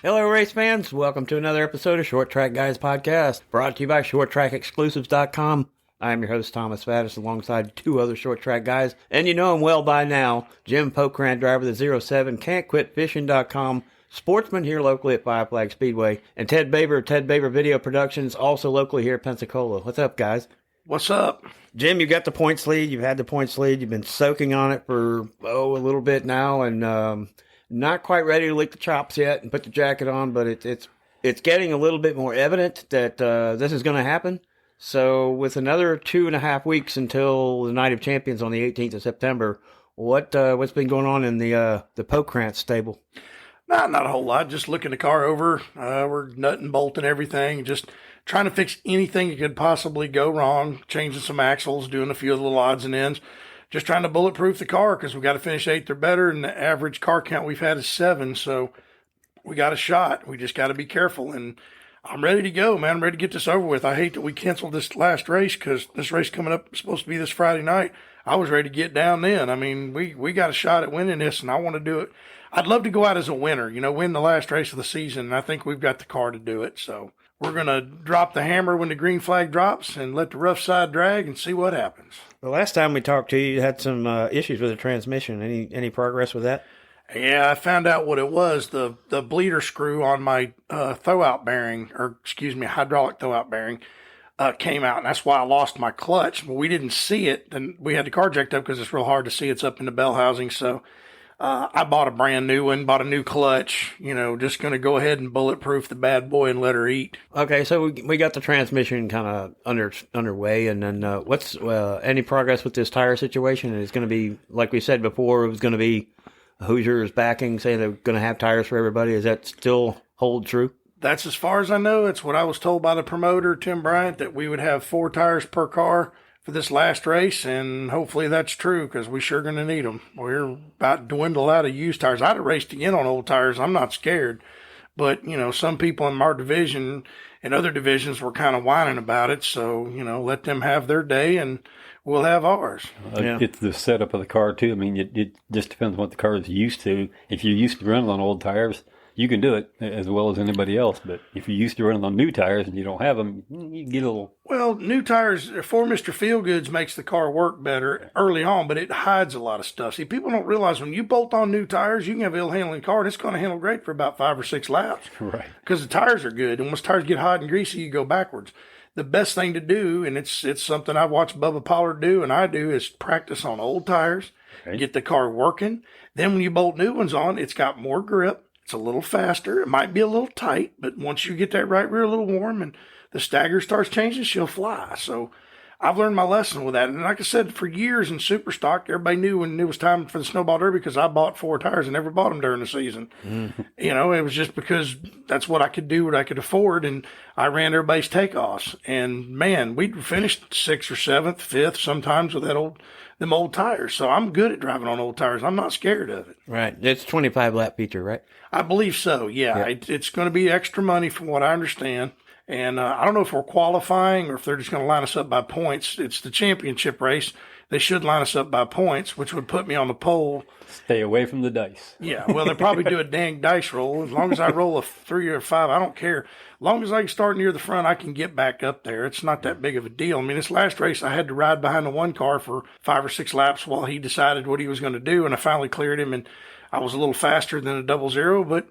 Hello, race fans. Welcome to another episode of Short Track Guys Podcast, brought to you by ShortTrackExclusives.com. I am your host, Thomas Faddis, alongside two other short track guys, and you know him well by now, Jim Pokrant, driver of the 07, Can'tQuitFishing.com, sportsman here locally at Five Flag Speedway, and Ted Baber of Ted Baber Video Productions, also locally here at Pensacola. What's up, guys? What's up? Jim, you got the points lead. You've had the points lead. You've been soaking on it for, a little bit now, and not quite ready to lick the chops yet and put the jacket on, but it's getting a little bit more evident that this is going to happen. So with another 2.5 weeks until the Night of Champions on the 18th of September, what's been going on in the Pokrant stable? Not a whole lot. Just looking the car over. We're nutting, bolting everything. Just trying to fix anything that could possibly go wrong. Changing some axles, doing a few of the little odds and ends. Just trying to bulletproof the car because we've got to finish 8th or better, and the average car count we've had is 7. So we got a shot. We just got to be careful. And I'm ready to go, man. I'm ready to get this over with. I hate that we canceled this last race because this race coming up is supposed to be this Friday night. I was ready to get down then. I mean, we got a shot at winning this, and I want to do it. I'd love to go out as a winner, win the last race of the season, and I think we've got the car to do it. So we're going to drop the hammer when the green flag drops and let the rough side drag and see what happens. The last time we talked to you, you had some issues with the transmission. Any progress with that? Yeah, I found out what it was. The bleeder screw on my hydraulic throwout bearing came out, and that's why I lost my clutch. But we didn't see it, and we had the car jacked up because it's real hard to see. It's up in the bell housing, so I bought a brand new one, bought a new clutch, just going to go ahead and bulletproof the bad boy and let her eat. Okay, so we got the transmission kind of underway, and then what's any progress with this tire situation? It's going to be, like we said before, it was going to be Hoosiers backing, saying they're going to have tires for everybody. Does that still hold true? That's as far as I know. It's what I was told by the promoter, Tim Bryant, that we would have 4 tires per car for this last race, and hopefully that's true because we're sure going to need them. We're about to dwindle out of used tires. I'd have raced again on old tires. I'm not scared. But, some people in our division and other divisions were kind of whining about it. So, let them have their day and we'll have ours. It's the setup of the car, too. I mean, it just depends on what the car is used to. If you're used to running on old tires, you can do it as well as anybody else. But if you're used to running on new tires and you don't have them, you get a little... Well, new tires, for Mr. Feelgoods, makes the car work better early on, but it hides a lot of stuff. See, people don't realize when you bolt on new tires, you can have an ill-handling car, and it's going to handle great for about 5 or 6 laps. Right. Because the tires are good, and once tires get hot and greasy, you go backwards. The best thing to do, and it's something I've watched Bubba Pollard do, and I do, is practice on old tires, get the car working. Then when you bolt new ones on, it's got more grip. It's a little faster. It might be a little tight, but once you get that right rear a little warm and the stagger starts changing, she'll fly. So I've learned my lesson with that. And like I said, for years in super stock, everybody knew when it was time for the Snowball Derby because I bought 4 tires and never bought them during the season. Mm-hmm. It was just because that's what I could do, what I could afford. And I ran everybody's takeoffs. And man, we'd finished 6th or 7th, 5th sometimes with them old tires. So I'm good at driving on old tires. I'm not scared of it. Right. It's 25 lap feature, right? I believe so. Yeah. It's going to be extra money from what I understand. And I don't know if we're qualifying or if they're just going to line us up by points. It's the championship race. They should line us up by points, which would put me on the pole. Stay away from the dice. Yeah, well, they'll probably do a dang dice roll. As long as I roll a 3 or 5, I don't care. As long as I can start near the front, I can get back up there. It's not that big of a deal. I mean, this last race, I had to ride behind the one car for 5 or 6 laps while he decided what he was going to do, and I finally cleared him, and I was a little faster than a 00, but,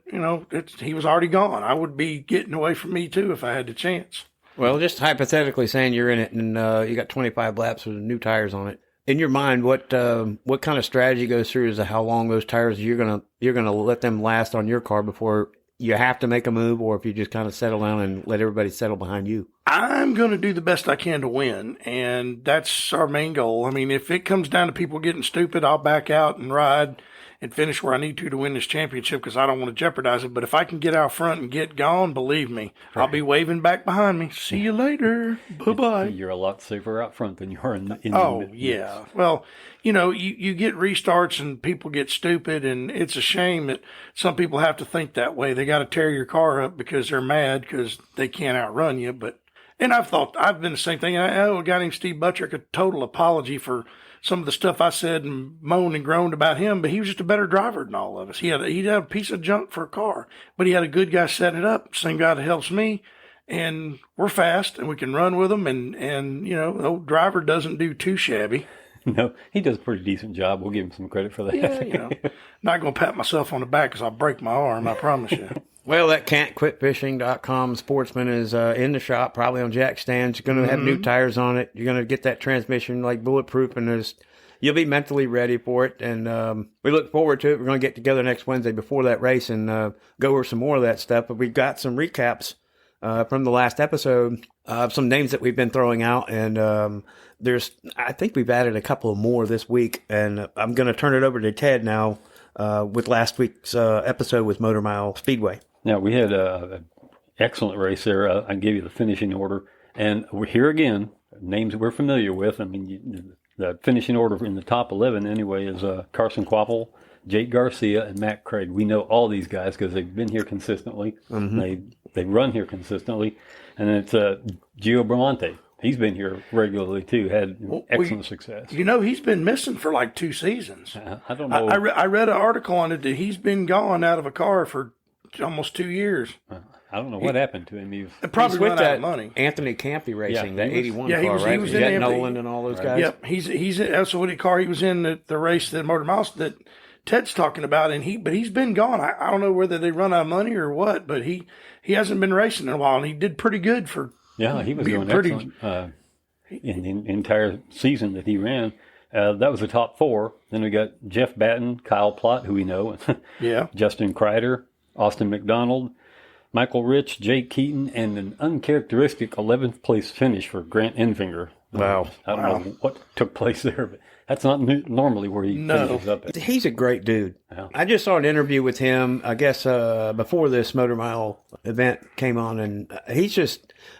he was already gone. I would be getting away from me, too, if I had the chance. Well, just hypothetically saying you're in it and you got 25 laps with new tires on it. In your mind, what kind of strategy goes through as to how long those tires you're gonna let them last on your car before you have to make a move, or if you just kind of settle down and let everybody settle behind you? I'm going to do the best I can to win, and that's our main goal. I mean, if it comes down to people getting stupid, I'll back out and ride and finish where I need to win this championship because I don't want to jeopardize it. But if I can get out front and get gone, believe me, I'll be waving back behind me. See you later. Bye-bye. You're a lot safer out front than you are in the yeah. Well, you get restarts and people get stupid, and it's a shame that some people have to think that way. They got to tear your car up because they're mad because they can't outrun you. And I've been the same thing. I owe a guy named Steve Buttrick a total apology for some of the stuff I said and moaned and groaned about him, but he was just a better driver than all of us. He'd have a piece of junk for a car, but he had a good guy setting it up, same guy that helps me, and we're fast and we can run with him. And the old driver doesn't do too shabby. No, he does a pretty decent job. We'll give him some credit for that. Yeah, not going to pat myself on the back because I'll break my arm, I promise you. Well, that can'tquitfishing.com sportsman is in the shop, probably on jack stands. You're going to have new tires on it. You're going to get that transmission like bulletproof, and you'll be mentally ready for it. And we look forward to it. We're going to get together next Wednesday before that race and go over some more of that stuff. But we've got some recaps from the last episode of some names that we've been throwing out. And I think we've added a couple more this week. And I'm going to turn it over to Ted now with last week's episode with Motor Mile Speedway. Now, we had an excellent race there. I gave you the finishing order. And we're here again, names that we're familiar with. I mean, the finishing order in the top 11 anyway is Carson Quapple, Jake Garcia, and Matt Craig. We know all these guys because they've been here consistently. They run here consistently. And it's Gio Bramante. He's been here regularly, too, had excellent success. He's been missing for like 2 seasons. I don't know. I read an article on it that he's been gone out of a car for almost 2 years. I don't know what happened to him. He's probably with run that out of money. Anthony Campy racing, that 81 he car, was, right? He was Jet in Nolan and all those guys. Yep, he's that's what car he was in the race that Motor Mouse that Ted's talking about, but he's been gone. I don't know whether they run out of money or what, but he hasn't been racing in a while, and he did pretty good for. Yeah, he was doing excellent in the entire season that he ran. That was the top 4. Then we got Jeff Batten, Kyle Plott, who we know, Justin Kreider, Austin McDonald, Michael Rich, Jake Keaton, and an uncharacteristic 11th place finish for Grant Enfinger. Wow. I don't know what took place there, but that's not normally where he finishes up at. He's a great dude. Yeah. I just saw an interview with him, I guess, before this Motor Mile event came on, and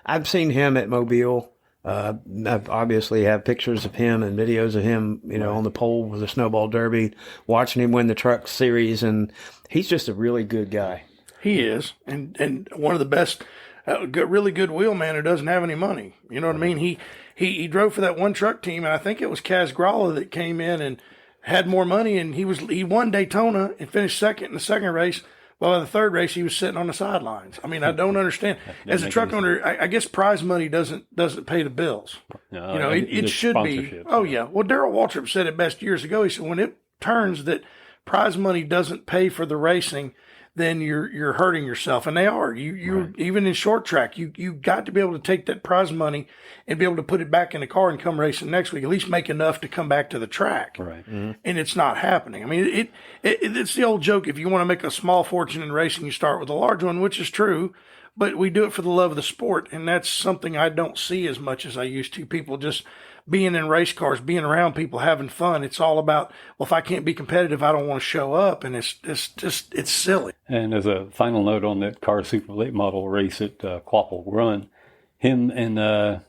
I've seen him at Mobile. I've obviously have pictures of him and videos of him, on the pole with the Snowball Derby, watching him win the Truck Series, and he's just a really good guy. He is, and one of the best, really good wheelman who doesn't have any money. You know what I mean? He drove for that one truck team, and I think it was Kaz Gralla that came in and had more money, and he won Daytona and finished second in the second race. Well, in the third race, he was sitting on the sidelines. I mean, I don't understand. As a truck owner, I guess prize money doesn't pay the bills. No, it should be. Oh, yeah. Well, Darrell Waltrip said it best years ago. He said, when it turns that prize money doesn't pay for the racing, then you're hurting yourself. And they are. You even in short track, you got to be able to take that prize money and be able to put it back in the car and come racing next week, at least make enough to come back to the track. Right. Mm-hmm. And it's not happening. I mean, it's the old joke. If you want to make a small fortune in racing, you start with a large one, which is true. But we do it for the love of the sport, and that's something I don't see as much as I used to. People just being in race cars, being around people, having fun. It's all about, well, if I can't be competitive, I don't want to show up, and it's silly. And as a final note on that car super late model race at Quapple Run, him and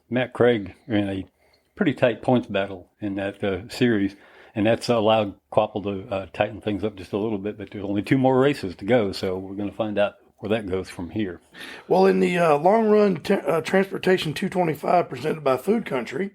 Matt Craig are in a pretty tight points battle in that series, and that's allowed Quapple to tighten things up just a little bit, but there's only 2 more races to go, so we're going to find out where that goes from here. Well, in the long run transportation 225 presented by Food Country,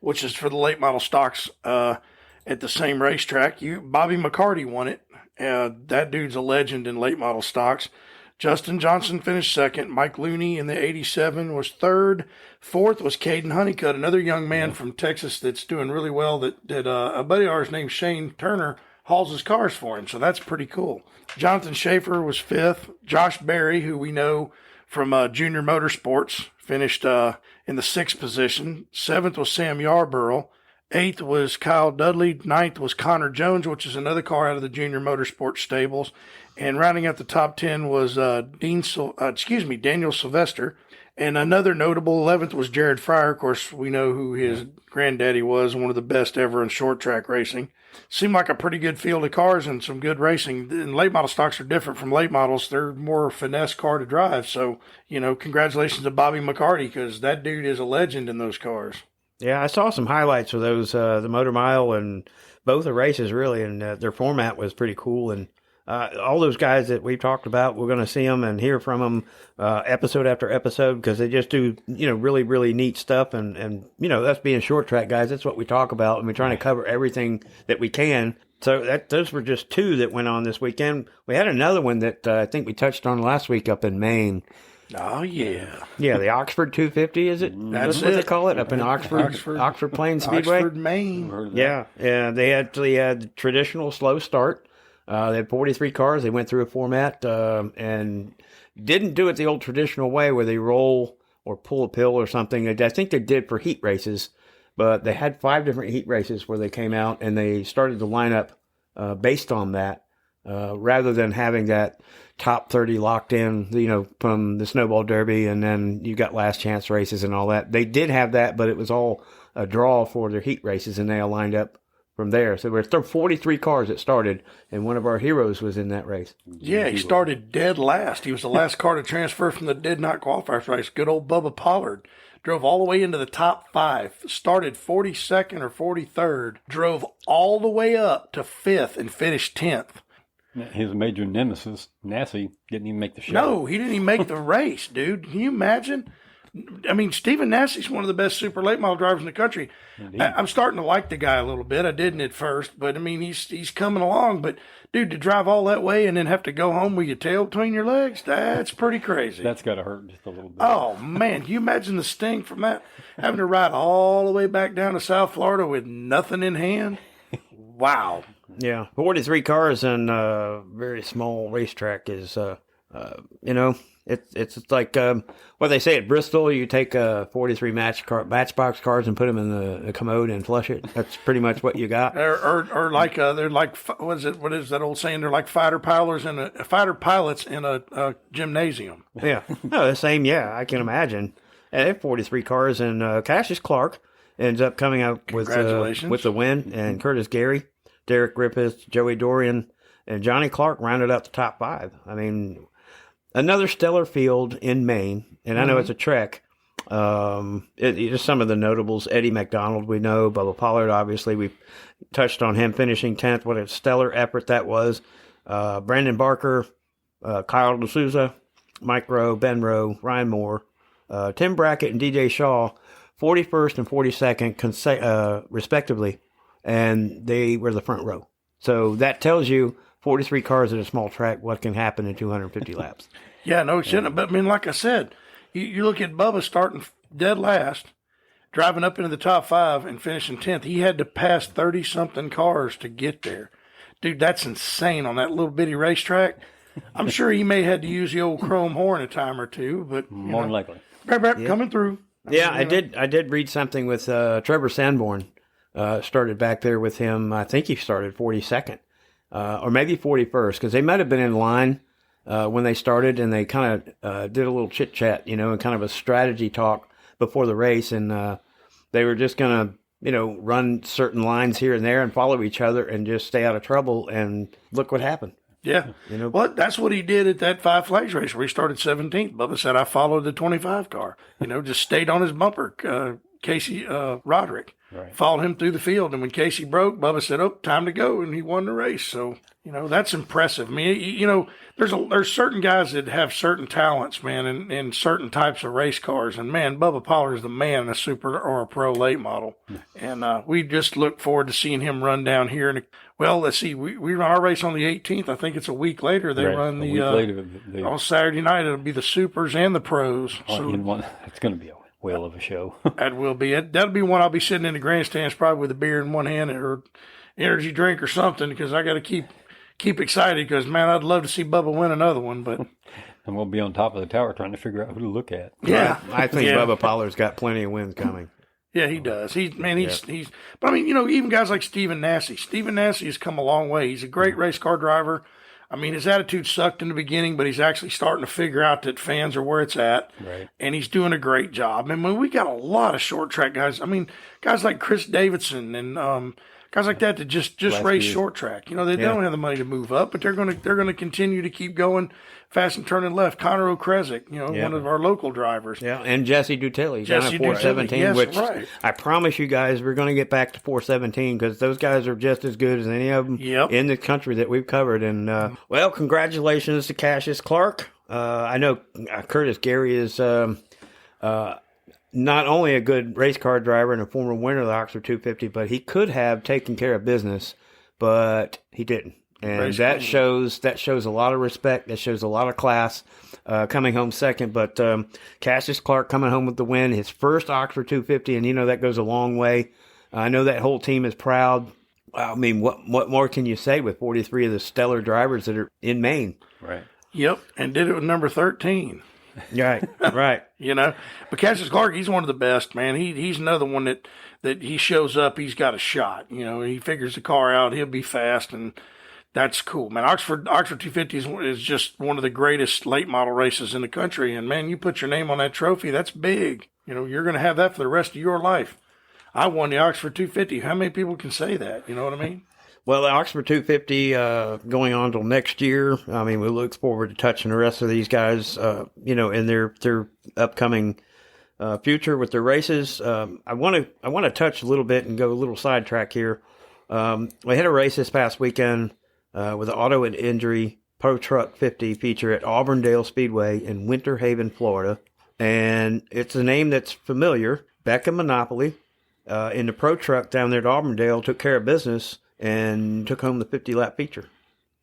which is for the late model stocks at the same racetrack, Bobby McCarty won it. That dude's a legend in late model stocks. Justin Johnson finished second. Mike Looney in the 87 was third. Fourth was Caden Honeycutt, another young man from Texas that's doing really well. That a buddy of ours named Shane Turner hauls his cars for him, so that's pretty cool. Jonathan Schaefer was fifth. Josh Berry, who we know from Junior Motorsports, finished in the 6th position. 7th was Sam Yarborough. 8th was Kyle Dudley. 9th was Connor Jones, which is another car out of the Junior Motorsports stables. And rounding out the top 10 was Daniel Sylvester. And another notable 11th was Jared Fryer. Of course, we know who his granddaddy was, one of the best ever in short track racing. Seemed like a pretty good field of cars and some good racing. And late model stocks are different from late models. They're more finesse car to drive. So, congratulations to Bobby McCarty, because that dude is a legend in those cars. Yeah, I saw some highlights of those, the Motor Mile and both the races, really, and their format was pretty cool. And all those guys that we've talked about, we're going to see them and hear from them episode after episode because they just do, really, really neat stuff. And us being short track guys, that's what we talk about. And we're trying to cover everything that we can. So those were just two that went on this weekend. We had another one that I think we touched on last week up in Maine. Oh, yeah. Yeah, the Oxford 250, is it? That's what it. they call it up in Oxford Plains Speedway? Oxford, Maine. Yeah, they actually had the traditional slow start. They had 43 cars. They went through a format and didn't do it the old traditional way where they roll or pull a pill or something. I think they did for heat races, but they had 5 different heat races where they came out and they started the lineup based on that rather than having that top 30 locked in, from the Snowball Derby, and then you got last chance races and all that. They did have that, but it was all a draw for their heat races, and they all lined up from there. So there were 43 cars that started, and one of our heroes was in that race. Yeah, he started dead last. He was the last car to transfer from the did not qualifiers race. Good old Bubba Pollard. Drove all the way into the top 5, started 42nd or 43rd, drove all the way up to 5th and finished 10th. His major nemesis, Nassie, didn't even make the show. No, he didn't even make the race, dude. Can you imagine? I mean, Stephen Nassie's one of the best super late model drivers in the country. I'm starting to like the guy a little bit. I didn't at first, but I mean, he's coming along. But dude, to drive all that way and then have to go home with your tail between your legs, that's pretty crazy. That's got to hurt just a little bit. Oh man, can you imagine the sting from that? Having to ride all the way back down to South Florida with nothing in hand. Wow. Yeah, 43 cars on a very small racetrack is, it's like what they say at Bristol. You take 43 Matchbox cars and put them in the commode and flush it. That's pretty much what you got. Or like they're like what is that old saying? They're like fighter pilots in a gymnasium. Yeah, no, the same. Yeah, I can imagine. And they have 43 cars, and Cassius Clark ends up coming out with the win, and Curtis Gary, Derek Griffith, Joey Dorian, and Johnny Clark rounded out the top 5. I mean, another stellar field in Maine, and I know it's a trek. Just some of the notables: Eddie McDonald, we know, Bubba Pollard, obviously, we touched on him finishing 10th. What a stellar effort that was. Brandon Barker, Kyle D'Souza, Mike Rowe, Ben Rowe, Ryan Moore, Tim Brackett, and DJ Shaw, 41st and 42nd, respectively, and they were the front row. So that tells you 43 cars at a small track, what can happen in 250 laps. Yeah, no, it shouldn't. But I mean, like I said, you look at Bubba starting dead last, driving up into the top 5 and finishing 10th. He had to pass 30-something cars to get there. Dude, that's insane on that little bitty racetrack. I'm sure he may have had to use the old chrome horn a time or two, but more than likely. Coming through. Yeah, I did read something with Trevor Sanborn. Started back there with him. I think he started 42nd. Or maybe 41st, because they might have been in line when they started, and they kind of did a little chit chat, and kind of a strategy talk before the race, and they were just going to, run certain lines here and there and follow each other and just stay out of trouble. And look what happened. Yeah. Well, that's what he did at that Five Flags race where he started 17th. Bubba said, I followed the 25 car, just stayed on his bumper. Casey Roderick followed him through the field. And when Casey broke, Bubba said, oh, time to go. And he won the race. So, that's impressive. I mean, there's certain guys that have certain talents, man, in certain types of race cars. And, man, Bubba Pollard is the man in a super or a pro late model. And we just look forward to seeing him run down here. And, well, let's see. We run our race on the 18th. I think it's a week later. They run on Saturday night. It'll be the supers and the pros. It's going to be a whale of a show. That will be it. That'll be one I'll be sitting in the grandstands probably with a beer in one hand or energy drink or something, because I got to keep excited, because, man, I'd love to see Bubba win another one. But and we'll be on top of the tower trying to figure out who to look at. Yeah. I think Bubba Pollard's got plenty of wins coming. Yeah, he does. He's but I mean, even guys like Stephen Nassy. Stephen Nassy has come a long way. He's a great race car driver. I mean, his attitude sucked in the beginning, but he's actually starting to figure out that fans are where it's at. Right. And he's doing a great job. I mean, we got a lot of short track guys. I mean, guys like Chris Davidson and Guys like that just Last race year. short track. You know, they don't have the money to move up, but they're gonna continue to keep going fast and turning left. Connor O'Kresick, one of our local drivers. Yeah, and Jesse Dutilli. Jesse Jesse 417, Dutilli, yes, which right. I promise you guys we're going to get back to 417 because those guys are just as good as any of them in the country that we've covered. And, well, congratulations to Cassius Clark. I know Curtis Gary is not only a good race car driver and a former winner of the Oxford 250, but he could have taken care of business, but he didn't. And that shows a lot of respect. That shows a lot of class, coming home second. But Cassius Clark coming home with the win, his first Oxford 250, and that goes a long way. I know that whole team is proud. I mean, what more can you say with 43 of the stellar drivers that are in Maine? Right. Yep, and did it with number 13. Right, right. But Cassius Clark, he's one of the best, man. He's another one that he shows up, he's got a shot. He figures the car out, he'll be fast, and that's cool, man. Oxford 250 is just one of the greatest late model races in the country, and man, you put your name on that trophy, that's big. You're going to have that for the rest of your life. I won the Oxford 250. How many people can say that? You know what I mean? Well, the Oxford 250 going on till next year. I mean, we look forward to touching the rest of these guys, in their upcoming future with their races. I want to touch a little bit and go a little sidetrack here. We had a race this past weekend with an auto and injury Pro Truck 50 feature at Auburndale Speedway in Winter Haven, Florida, and it's a name that's familiar. Becca Monopoly in the Pro Truck down there at Auburndale took care of business and took home the 50-lap feature.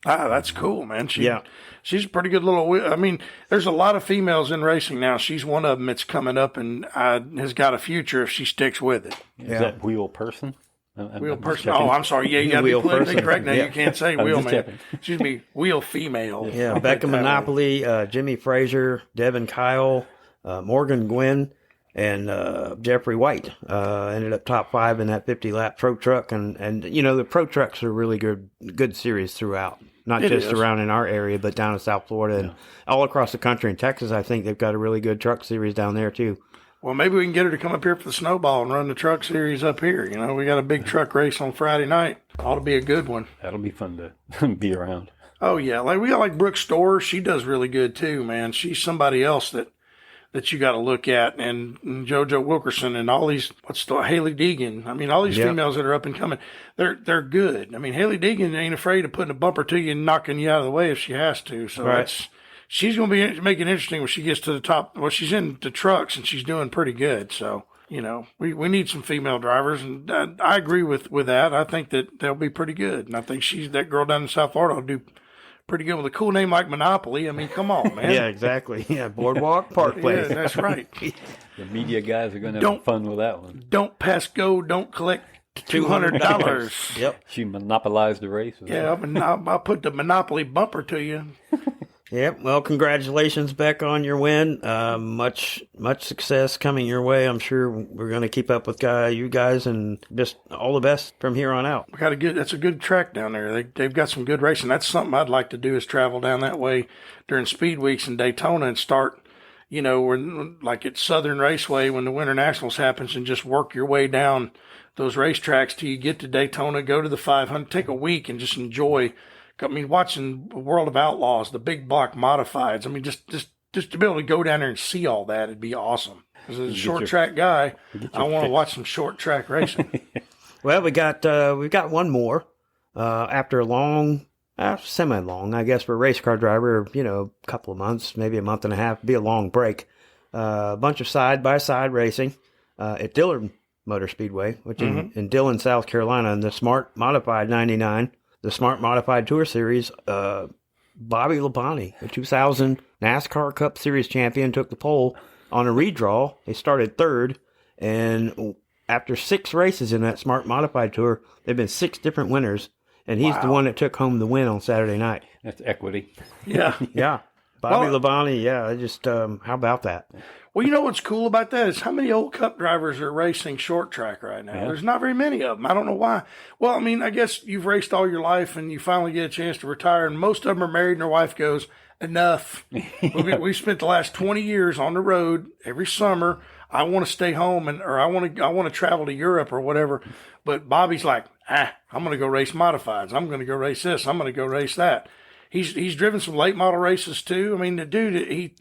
Ah, that's cool, man. She's a pretty good little. I mean, there's a lot of females in racing now. She's one of them that's coming up and has got a future if she sticks with it. Is that wheel person? Wheel person. Oh, I'm sorry. Yeah, you got to be politically correct now. You can't say wheel man. Checking. Excuse me, wheel female. Yeah, Becca Monopoly, Jimmy Frazier, Devin Kyle, Morgan Gwynn, and Jeffrey White ended up top 5 in that 50-lap Pro Truck. And the Pro Trucks are really good series throughout. Not just around in our area, but down in South Florida and all across the country. In Texas, I think they've got a really good truck series down there, too. Well, maybe we can get her to come up here for the snowball and run the truck series up here. We got a big truck race on Friday night. Ought to be a good one. That'll be fun to be around. Oh, yeah. We got Brooke Storrs. She does really good, too, man. She's somebody else that you got to look at, and JoJo Wilkerson and all these, Haley Deegan. I mean, all these females that are up and coming, they're good. I mean, Haley Deegan ain't afraid of putting a bumper to you and knocking you out of the way if she has to. So she's going to be making it interesting when she gets to the top. Well, she's in the trucks and she's doing pretty good. So, we need some female drivers, and I agree with that. I think that they'll be pretty good, and I think that girl down in South Florida will do pretty good with a cool name like Monopoly. I mean, come on, man. Yeah, exactly. Yeah, Boardwalk Park Place. Yeah, that's right. The media guys are going to have fun with that one. Don't pass go. Don't collect $200. Yep. She monopolized the race. Yeah, I'll put the Monopoly bumper to you. Yep. Well, congratulations, Beck, on your win. Much success coming your way. I'm sure we're going to keep up with you guys, and just all the best from here on out. That's a good track down there. They've got some good racing. That's something I'd like to do, is travel down that way during speed weeks in Daytona and start, like at Southern Raceway when the Winter Nationals happens, and just work your way down those racetracks till you get to Daytona, go to the 500, take a week and just enjoy. I mean, watching World of Outlaws, the big block modifieds. I mean, just to be able to go down there and see all that, it'd be awesome. As a short track guy, I want to watch some short track racing. Well, we've got one more after a long, semi-long, I guess, for a race car driver. A couple of months, maybe a month and a half, be a long break. A bunch of side-by-side racing at Dillard Motor Speedway, which in Dillon, South Carolina, in the Smart Modified 99. The Smart Modified Tour Series, Bobby Labonte, the 2000 NASCAR Cup Series champion, took the pole on a redraw. They started third, and after 6 races in that Smart Modified Tour, there have been 6 different winners, and he's the one that took home the win on Saturday night. That's equity. Yeah. Yeah. Bobby Labonte, how about that? Well, you know what's cool about that is how many old Cup drivers are racing short track right now. Yeah. There's not very many of them. I don't know why. Well, I mean, I guess you've raced all your life and you finally get a chance to retire, and most of them are married and their wife goes, enough. We spent the last 20 years on the road every summer. I want to stay home or I want to travel to Europe or whatever. But Bobby's like, I'm going to go race modifieds. I'm going to go race this. I'm going to go race that. He's driven some late model races too. I mean, the dude,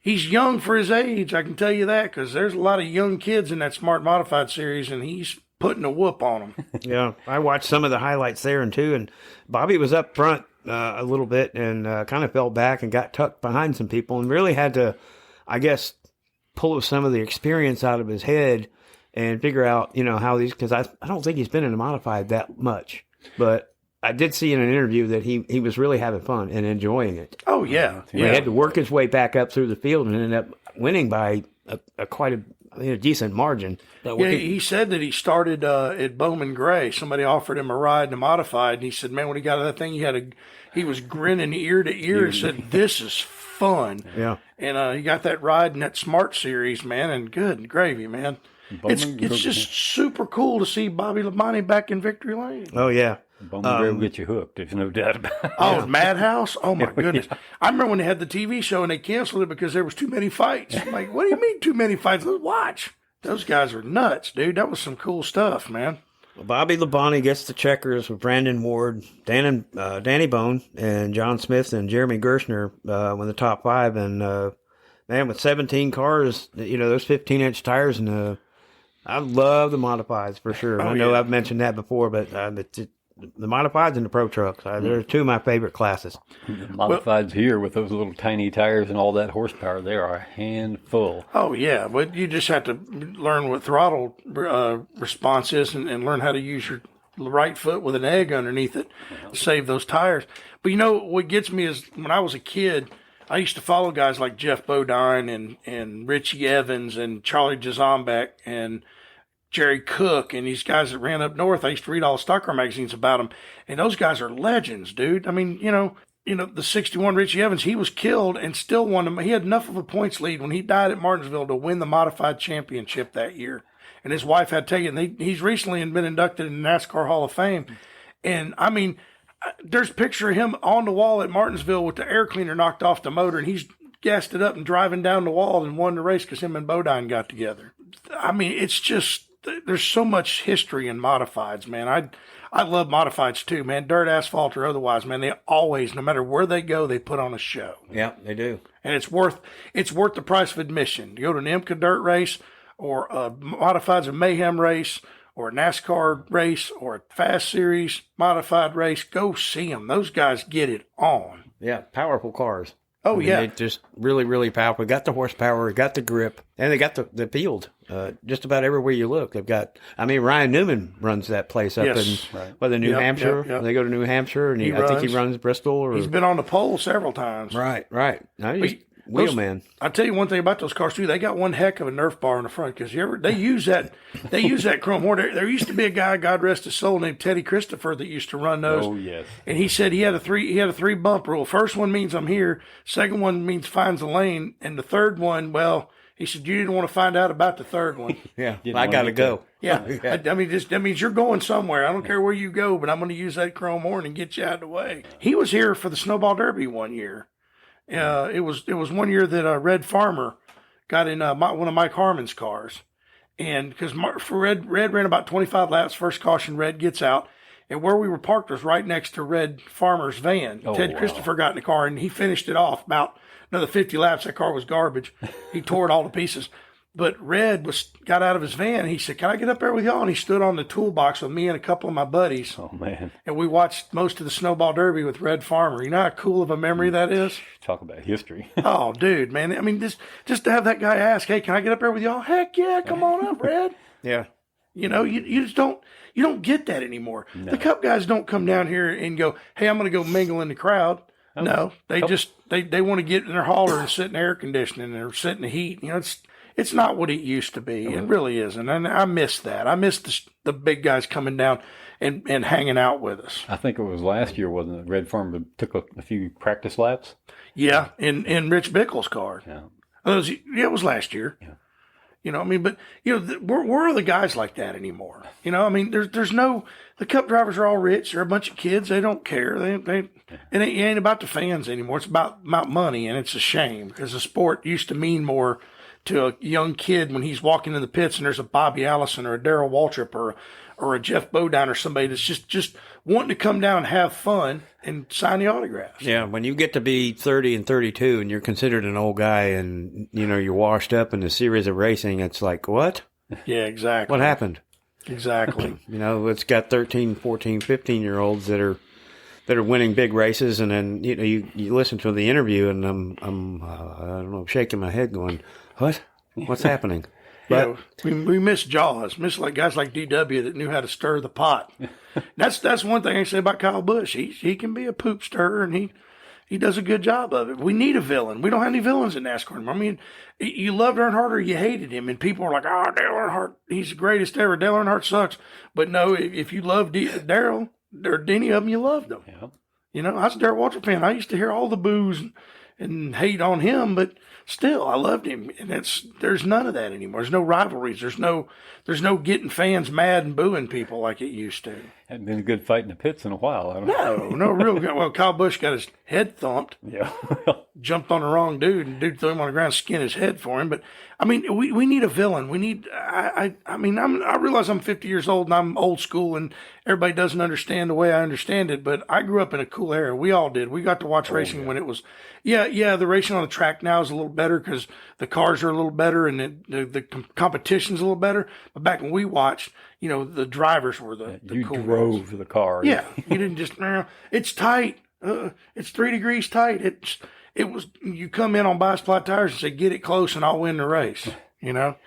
he's young for his age. I can tell you that, because there's a lot of young kids in that Smart Modified series, and he's putting a whoop on them. Yeah, I watched some of the highlights there and too, and Bobby was up front a little bit and kind of fell back and got tucked behind some people and really had to, I guess, pull some of the experience out of his head and figure out, how these, because I don't think he's been in a modified that much, but I did see in an interview that he was really having fun and enjoying it. Oh, yeah. He had to work his way back up through the field and ended up winning by quite a decent margin. Yeah, he said that he started at Bowman Gray. Somebody offered him a ride in a modified, and he said, man, when he got to that thing, he was grinning ear to ear and said, this is fun. Yeah. And he got that ride in that Smart series, man, and good gravy, man. It's just super cool to see Bobby Labonte back in victory lane. Oh, yeah. Bowman Gray will get you hooked. There's no doubt about it. Oh, Madhouse? Oh, my goodness. I remember when they had the TV show and they canceled it because there was too many fights. I'm like, what do you mean too many fights? Let's watch. Those guys are nuts, dude. That was some cool stuff, man. Bobby Labonte gets the checkers with Brandon Ward, Danny Bone, and John Smith and Jeremy Gershner win the top 5. And, man, with 17 cars, those 15-inch tires, and I love the modifieds for sure. I know I've mentioned that before, but the modifieds and the pro trucks, they're two of my favorite classes. The modifieds here with those little tiny tires and all that horsepower, they are a handful. Oh, yeah, but you just have to learn what throttle response is and learn how to use your right foot with an egg underneath it to save those tires. But what gets me is when I was a kid, I used to follow guys like Jeff Bodine and Richie Evans and Charlie Jazombek and Jerry Cook and these guys that ran up north. I used to read all the stock car magazines about them, and those guys are legends, dude. I mean, the 61 Richie Evans, he was killed and still won them. He had enough of a points lead when he died at Martinsville to win the modified championship that year. And his wife had taken, he's recently been inducted in the NASCAR Hall of Fame. And I mean, there's a picture of him on the wall at Martinsville with the air cleaner knocked off the motor, and he's gassed it up and driving down the wall and won the race because him and Bodine got together. I mean, it's just, there's so much history in modifieds, man. I love modifieds too, man. Dirt, asphalt, or otherwise, man. They always, no matter where they go, they put on a show. Yeah, they do. And it's worth the price of admission. You go to an IMCA dirt race or a modifieds of mayhem race, or a NASCAR race, or a Fast Series modified race, go see them. Those guys get it on. Yeah, powerful cars. Oh, yeah. They're just really, really powerful. Got the horsepower, got the grip, and they got the field. Just about everywhere you look, they've got. I mean, Ryan Newman runs that place up in New Hampshire. Yep. They go to New Hampshire, and I think he runs Bristol. He's been on the pole several times. Right. No, he's wheelman. I tell you one thing about those cars too. They got one heck of a Nerf bar in the front because they use that chrome horn. There used to be a guy, God rest his soul, named Teddy Christopher that used to run those. Oh yes. And he said he had a three bump rule. First one means I'm here. Second one means finds a lane, and the third one, well, he said you didn't want to find out about the third one. Yeah, I got to go. Yeah, I mean, that means you're going somewhere. I don't care where you go, but I'm going to use that chrome horn and get you out of the way. He was here for the Snowball Derby one year. It was one year that Red Farmer got in one of Mike Harmon's cars, and because Red ran about 25 laps, first caution, Red gets out, and where we were parked was right next to Red Farmer's van. Ted Christopher got in the car and he finished it off about another 50 laps. That car was garbage. He tore it all to pieces. But Red got out of his van. And he said, "Can I get up there with y'all?" And he stood on the toolbox with me and a couple of my buddies. Oh, man. And we watched most of the Snowball Derby with Red Farmer. You know how cool of a memory that is? Talk about history. Oh, dude, man. I mean, just to have that guy ask, "Hey, can I get up there with y'all?" Heck yeah, come on up, Red. Yeah. You know, you just don't get that anymore. No. The Cup guys don't come down here and go, "Hey, I'm going to go mingle in the crowd." Oh. No, they just they want to get in their hauler and sit in air conditioning or sit in the heat. You know, it's not what it used to be. It really isn't. And I miss that. I miss the big guys coming down and hanging out with us. I think it was last year, wasn't it? Red Farmer took a few practice laps. Yeah, in Rich Bickle's car. Yeah. It was last year. Yeah. You know, I mean, but, you know, where are the guys like that anymore? You know, I mean, there's no, the Cup drivers are all rich. They're a bunch of kids. They don't care. It ain't about the fans anymore. It's about money, and it's a shame because the sport used to mean more to a young kid when he's walking in the pits and there's a Bobby Allison or a Darrell Waltrip or a Jeff Bodine or somebody that's just wanting to come down and have fun and sign the autographs. Yeah, when you get to be 30 and 32 and you're considered an old guy and, you're washed up in a series of racing, it's like, what? Yeah, exactly. What happened? Exactly. It's got 13, 14, 15-year-olds that are winning big races, and then, you listen to the interview and I'm I don't know, shaking my head going, what? What's happening? But we miss Jaws, miss like guys like DW that knew how to stir the pot. That's one thing I say about Kyle Busch. He can be a poop stirrer, and he does a good job of it. We need a villain. We don't have any villains in NASCAR anymore. I mean, you loved Earnhardt or you hated him, and people are like, "Oh, Dale Earnhardt, he's the greatest ever. Dale Earnhardt sucks." But no, if you loved Daryl or any of them, you loved them. Yeah. I was a Darrell Waltrip fan. I used to hear all the boos and hate on him, but still, I loved him. And there's none of that anymore. There's no rivalries. There's no getting fans mad and booing people like it used to. Hadn't been a good fight in the pits in a while. I don't know. No real good. Well, Kyle Busch got his head thumped. Yeah. Jumped on the wrong dude, and dude threw him on the ground, skinned his head for him. But I mean, we need a villain. We need. I realize I'm 50 years old and I'm old school, and everybody doesn't understand the way I understand it. But I grew up in a cool era. We all did. We got to watch racing when it was. Yeah. The racing on the track now is a little better because the cars are a little better and the competition's a little better. But back when we watched, the drivers were the you cool drove guys. The car. Yeah, you didn't just. It's tight. It's 3 degrees tight. It was. You come in on bias ply tires and say, "Get it close, and I'll win the race."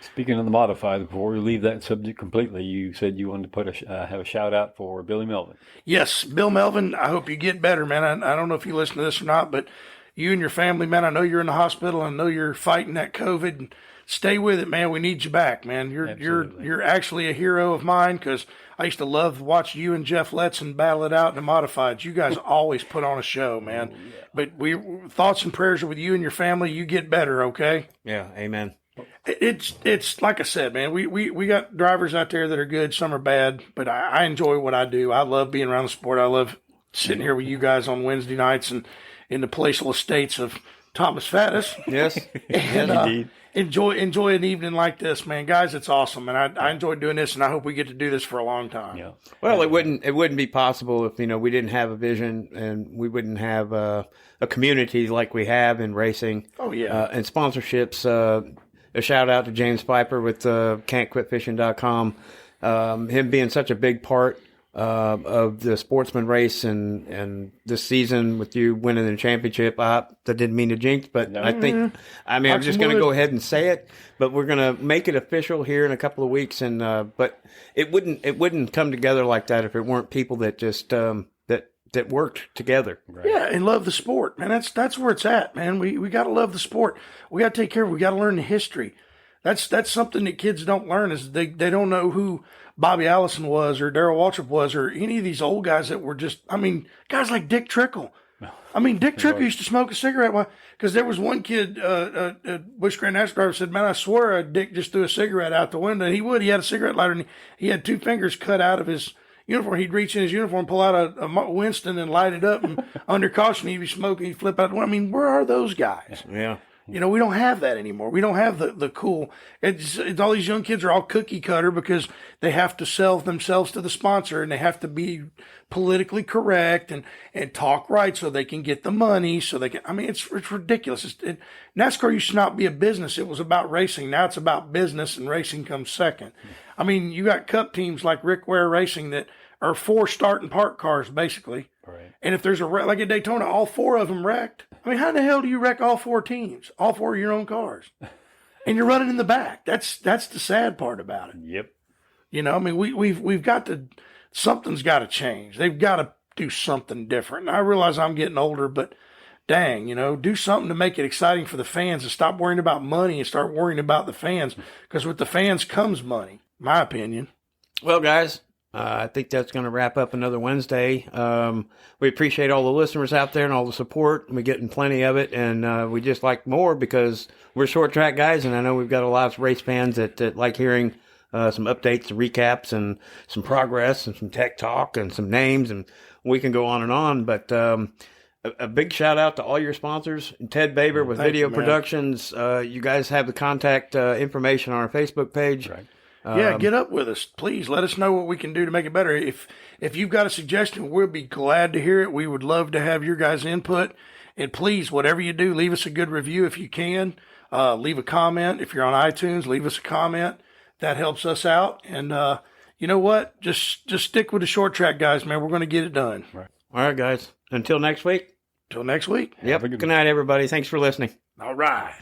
Speaking of the modified, before we leave that subject completely, you said you wanted to put have a shout out for Billy Melvin. Yes, Bill Melvin. I hope you get better, man. I don't know if you listen to this or not, but you and your family, man. I know you're in the hospital. I know you're fighting that COVID. And stay with it, man. We need you back, man. You're actually a hero of mine because I used to love to watch you and Jeff Letson battle it out in the modifieds. You guys always put on a show, man. Oh, yeah. But thoughts and prayers are with you and your family. You get better, okay? Yeah, amen. It's like I said, man. We got drivers out there that are good. Some are bad, but I enjoy what I do. I love being around the sport. I love sitting here with you guys on Wednesday nights and in the palatial estates of Thomas Faddis. Yes, and, indeed. Enjoy an evening like this, man. Guys, it's awesome, and I enjoy doing this, and I hope we get to do this for a long time. Yeah. Well, it wouldn't be possible if we didn't have a vision, and we wouldn't have a community like we have in racing. Oh yeah, and sponsorships. A shout out to James Piper with can'tquitfishing.com. Him being such a big part of the sportsman race and this season with you winning the championship. That didn't mean to jinx, but I'm just going to go ahead and say it, but we're going to make it official here in a couple of weeks. And, but it wouldn't come together like that if it weren't people that just, that worked together. Right. Yeah. And love the sport, man. That's where it's at, man. We got to love the sport. We got to take care of it. We got to learn the history. That's something that kids don't learn is they don't know who Bobby Allison was or Darrell Waltrip was or any of these old guys that were just, guys like Dick Trickle. Dick Trickle used to smoke a cigarette because there was one kid, Busch Grand National driver said, man, I swear Dick just threw a cigarette out the window. And he had a cigarette lighter and he had 2 fingers cut out of his uniform. He'd reach in his uniform, pull out a Winston and light it up and under caution, he'd be smoking, he'd flip out. Where are those guys? Yeah. We don't have that anymore. We don't have the cool. It's all these young kids are all cookie cutter because they have to sell themselves to the sponsor and they have to be politically correct and talk right so they can get the money. So they can. It's ridiculous. NASCAR used to not be a business. It was about racing. Now it's about business and racing comes second. You got cup teams like Rick Ware Racing that are 4 start and park cars basically. Right. And if there's a wreck, like at Daytona, all 4 of them wrecked. How the hell do you wreck all 4 teams, all 4 of your own cars? And you're running in the back. That's the sad part about it. Yep. We've got to, something's got to change. They've got to do something different. And I realize I'm getting older, but dang, do something to make it exciting for the fans and stop worrying about money and start worrying about the fans. Because with the fans comes money, my opinion. Well, guys, I think that's going to wrap up another Wednesday. We appreciate all the listeners out there and all the support. We're getting plenty of it, and we just like more because we're short track guys, and I know we've got a lot of race fans that like hearing some updates and recaps and some progress and some tech talk and some names, and we can go on and on. But a big shout out to all your sponsors. Ted Baber with Thank Video you, man. Productions. You guys have the contact information on our Facebook page. Right. Yeah, get up with us. Please let us know what we can do to make it better. If you've got a suggestion, we'll be glad to hear it. We would love to have your guys' input. And please, whatever you do, leave us a good review if you can. Leave a comment. If you're on iTunes, leave us a comment. That helps us out. And you know what? Just stick with the short track, guys, man. We're going to get it done. Right. All right, guys. Until next week. Till next week. Yep. a good Good night, everybody. Thanks for listening. All right.